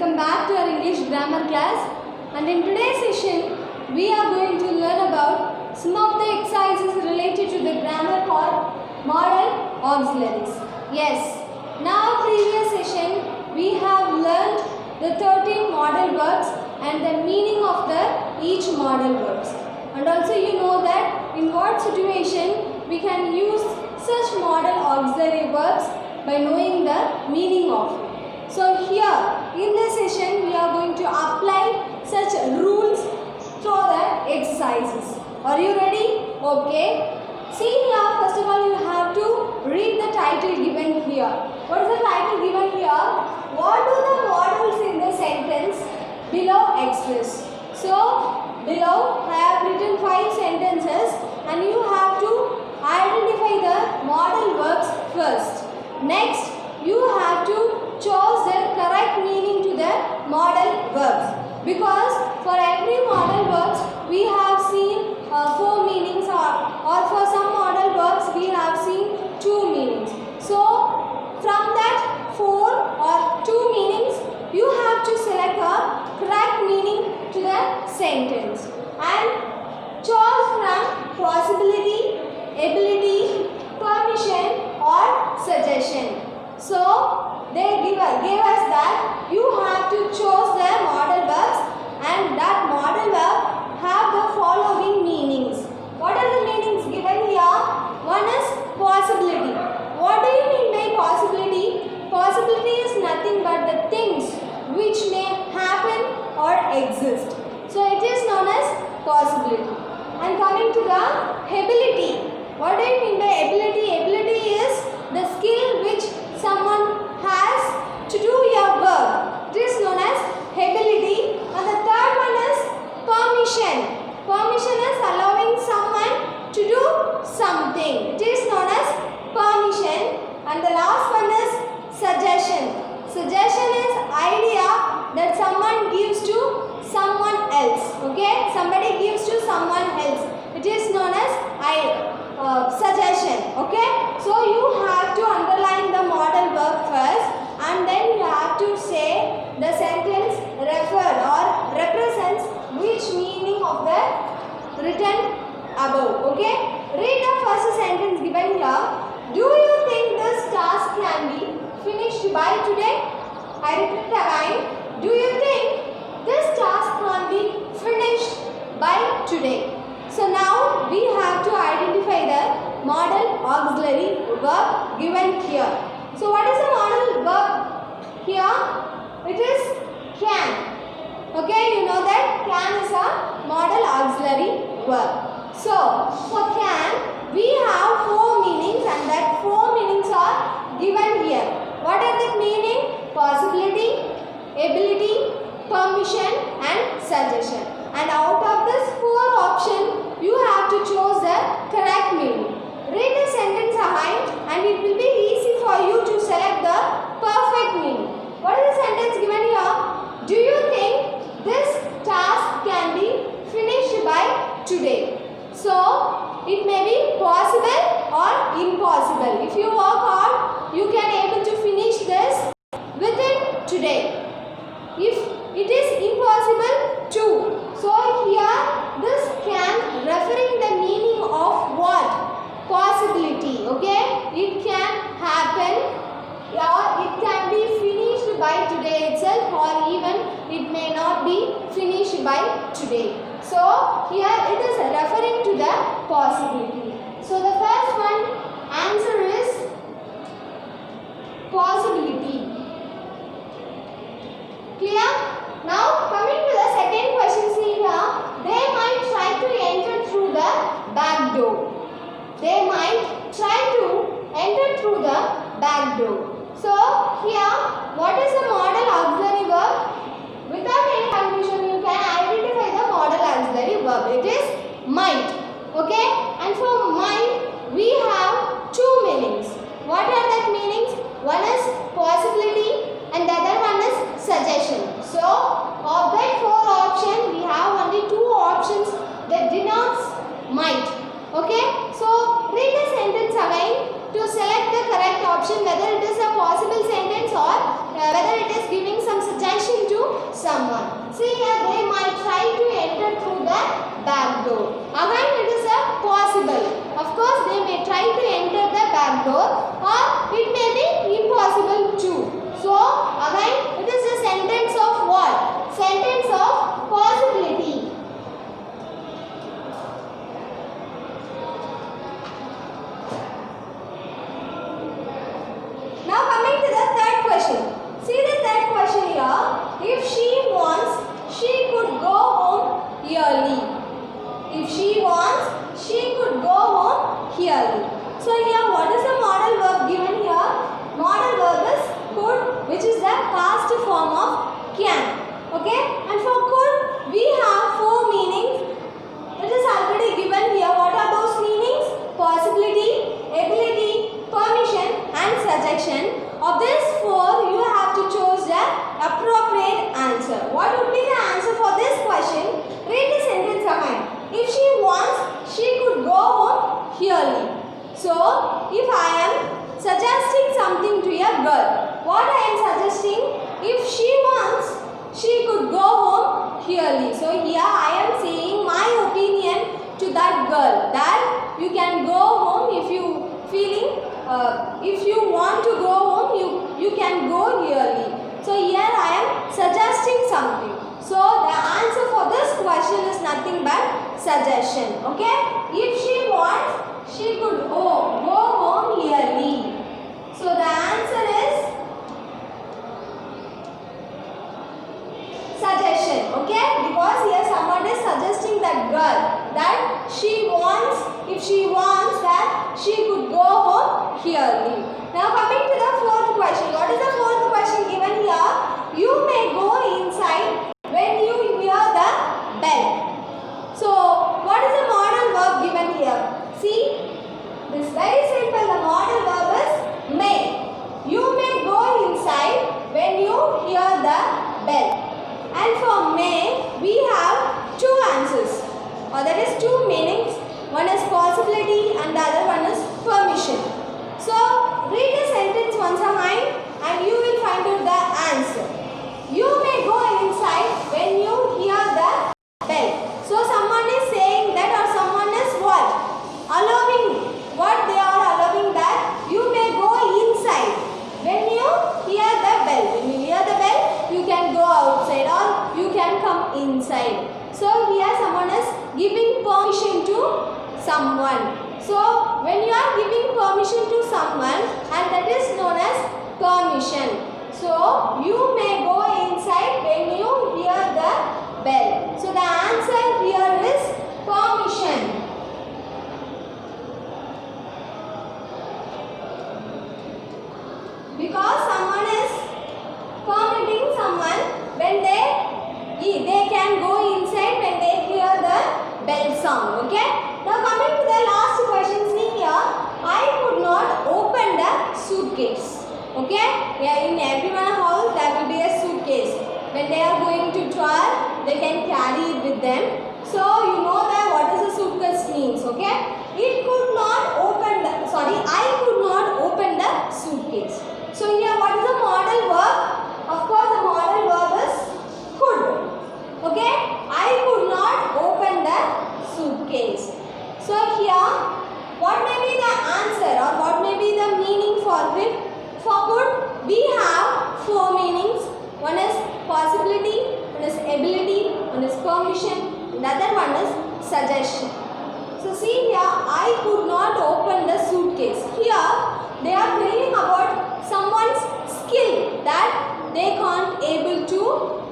Welcome back to our English grammar class, and in today's session we are going to learn about some of the exercises related to the grammar called modal auxiliaries. Yes, now previous session we have learned the 13 modal verbs and the meaning of each modal verbs, and also you know that in what situation we can use such modal auxiliary verbs by knowing the meaning of it. So here in this session we are going to apply such rules through the exercises. Are you ready? Okay. See here, first of all you have to read the title given here. What is the title given here? What do the modals in the sentence below express? So below I have written 5 sentences and you have to identify the modal verbs first. Next you have to choose the correct meaning to the modal verbs, because for every modal verbs we have seen 4 meanings, or for some modal verbs we have seen 2 meanings. So from that 4 or 2 meanings you have to select a correct meaning to the sentence and choose from possibility, ability, permission or suggestion. So they gave us that you have to choose the modal verbs and that modal verb have the following meanings. What are the meanings given here? One is possibility. What do you mean by possibility? Possibility is nothing but the things which may happen or exist. So it is known as possibility. And coming to the ability. What do you mean by ability? Ability is the skill which someone has to do your work. It is known as ability. And the third one is permission. Permission is allowing someone to do something. It is known as permission. And the last one is suggestion. Suggestion is idea that someone gives to someone else. Okay? Somebody gives to someone else. It is known as suggestion. Okay? So you have to underline the modal verb first and then you have to say the sentence referred or represents which meaning of the written above. Okay? Read the first sentence given here. Do you think this task can be finished by today? I repeat again. Do you think this task can be finished by today? So now we have to identify the modal auxiliary verb given here. So what is the modal verb here? It is can. Okay, you know that can is a modal auxiliary verb. So for can we have 4 meanings and that 4 meanings are given here. What are the meaning? Possibility, ability, permission and suggestion. And out of this 4 options, you have to choose the correct meaning. Read the sentence ahead and it will be easy for you to select the perfect meaning. What is the sentence given here? Do you think this task can be finished by today? So, it may be possible or impossible. If you work hard, you can able to finish this within today. If it is impossible too. So here this can referring the meaning of what? Possibility. Okay? It can happen or it can be finished by today itself or even it may not be finished by today. So here it is referring to the possibility. So the first one answer is possibility. Clear? Now coming to the second question, see here, they might try to enter through the back door. They might try to enter through the back door. So here, what is the modal auxiliary verb? Without any confusion, you can identify the modal auxiliary verb. It is might. Okay? And for might, we have 2 meanings. What are that meanings? One is possibility and the other one is suggestion. So, of that 4 options, we have only 2 options that denotes might. Okay? So, read the sentence again to select the correct option, whether it is a possible sentence or whether it is giving some suggestion to someone. See here, they might try to enter through the back door. Again, it is a possible. Of course, they may try to enter the back door, or it may be impossible too. So, again, it is a sentence of what? Sentence of possibility. Now coming to the third question. See the third question here. If she wants, she could go home early. If she wants, she could go home early. So here what is the modal verb given here? Modal verb is could, which is the past form of can. Okay? And for could, we have four meanings. It is already given here. What are those meanings? Possibility, ability, permission and suggestion. Of these four, you have to choose the appropriate answer. What would be the answer for this question? Read the sentence again. If she wants, she could go home early. So, if I am suggesting something to a girl, what I am suggesting? If she wants, she could go home early. So, here I am saying my opinion to that girl that you can go home if you feeling if you want to go home, you can go early. So here I am suggesting something. So the answer for this question is nothing but suggestion. Okay? If she wants, she could go home early. So the answer is suggestion. Okay? Because here someone is suggesting that girl that she wants, if she wants that she could go home early. Now coming to the fourth question. What is the fourth question given here? You may go inside when you hear the bell. So what is the modal verb given here? See, this is very simple. The modal verb is may. You may go inside when you hear the bell. And for may, we have two answers. Or that is two meanings. One is possibility and the other one is permission. So, read the sentence once again and you will find out the answer. You may go inside when you hear the bell. So, someone is saying that or someone is what? Allowing. What they are allowing that you may go inside when you hear the bell. When you hear the bell, you can go outside or you can come inside. So, here someone is giving permission to someone. So, when you are giving permission to someone, and that is known as permission. So, you may go inside when you hear the bell. So, the answer here is permission. Because someone is permitting someone when they can go inside when they hear the bell sound. Okay? Now coming to the last question, see here, I could not open the suitcase. Okay? Yeah, in everyone's house there will be a suitcase. When they are going to tour, they can carry it with them. So you know that what is a suitcase means. Okay? It could not open the, I could not open the suitcase. So here what is the modal verb? Of course the modal verb is could. Okay? I could not open the suitcase. So here, what may be the answer or what may be the meaning for it? For could, we have four meanings. One is possibility, one is ability, one is permission, another one is suggestion. So see here, I could not open the suitcase. Here, they are telling about someone's skill that they can't able to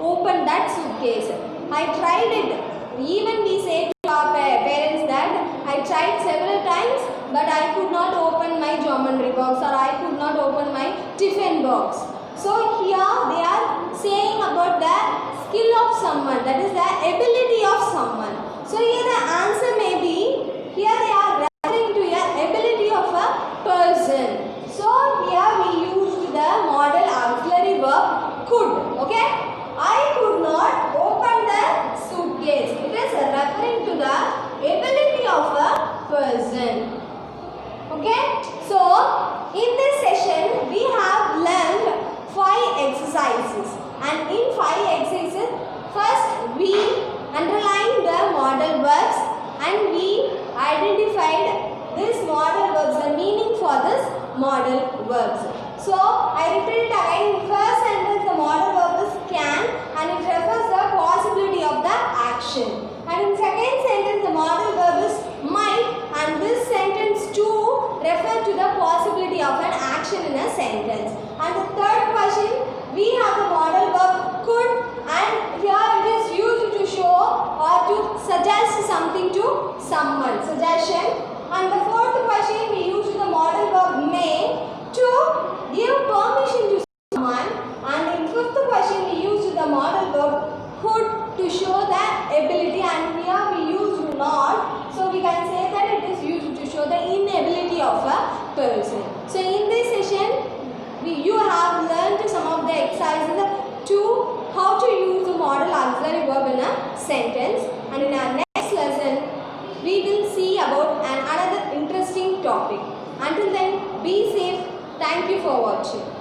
open that suitcase. I tried it. Even we say to our parents that I tried several times but I could not open my geometry box or I could not open my tiffin box. So here they are saying about the skill of someone, that is the ability of someone. So here the answer may be, here they are referring to the ability of a person. So here we used the modal auxiliary verb could. Okay? I could not open the suitcase. It is referring to the ability of a person. Okay? So, in this session, we have learned 5 exercises. And in 5 exercises, and we identified this modal verbs, the meaning for this modal verbs. So I repeat it again. In first sentence the modal verb is can and it refers the possibility of the action. And in second sentence the modal verb is might and this sentence too refer to the possibility of an action in a sentence. And the third question we have the modal verb could and here it is used to show or to suggest something to someone. Suggestion. And the fourth question we use the modal verb may to give permission to someone. And in fifth question we use the modal verb could to show the ability and here we use not. So we can say that it is used to show the inability of a person. So in this session you have learned some of the exercises to how to use the modal auxiliary verb in a sentence. And in our next lesson we will see about another interesting topic. Until then, be safe. Thank you for watching.